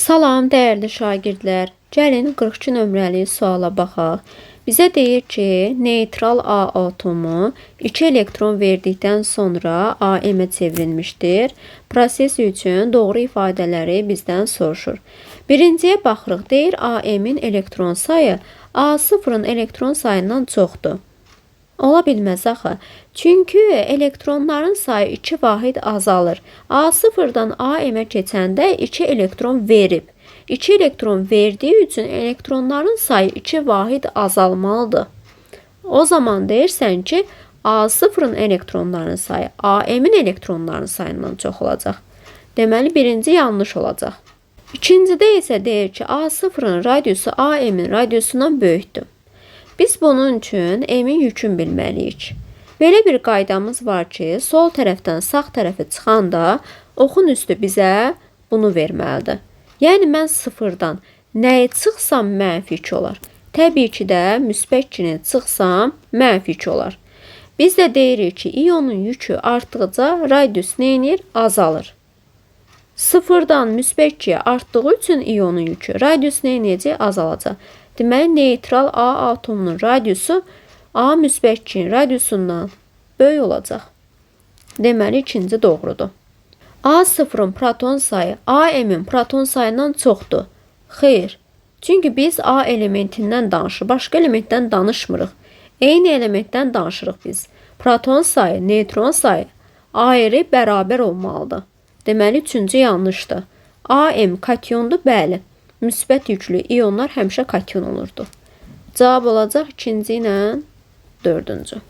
Salam, dəyərli şagirdlər. Gəlin 42 nömrəli suala baxaq. Bizə deyir ki, neytral A atomu 2 elektron verdikdən sonra AM-ə çevrilmişdir. Proses üçün doğru ifadələri bizdən soruşur. Birinciyə baxırıq. Deyir AM-in elektron sayı A0-ın elektron sayından çoxdur. Ola bilməz axı. Çünki elektronların sayı 2 vahid azalır. A0-dan AM-ə keçəndə 2 elektron verib. 2 elektron verdiyi üçün elektronların sayı 2 vahid azalmalıdır. O zaman deyirsən ki, A0-ın elektronlarının sayı AM-in elektronlarının sayından çox olacaq. Deməli, birinci yanlış olacaq. İkincidə isə deyir ki, A0-ın radiusu AM-in radiusundan böyükdür. Biz bunun üçün M-in yükünü bilməliyik. Belə bir qaydamız var ki, sol tərəfdən sağ tərəfə çıxanda oxun üstü bizə bunu verməlidir. Yəni, mən sıfırdan nəyi çıxsam mənfi 2 olar. Təbii ki də müsbət 2-ni çıxsam mənfi 2 olar. Biz də deyirik ki, iyonun yükü artdıqca radius neyinir? Azalır. Sıfırdan müsbət 2-yə artdığı üçün iyonun yükü radius neyinəcək? Azalacaq. Deməli, neytral A atomunun radiusu A müsbət 2-nin radiusundan böyük olacaq. Deməli, ikinci doğrudur. A0-ın proton sayı AM-in proton sayından çoxdur. Xeyr. Çünki biz A elementindən danışırıq, başqa elementdən danışmırıq. Eyni elementdən danışırıq biz. Proton sayı, neytron sayı ayrı bərabər olmalıdır. Deməli, üçüncü yanlışdır. AM katyondur, bəli. Müsbət yüklü iyonlar həmişə katyon olurdu. Cavab olacaq ikinci ilə dördüncü.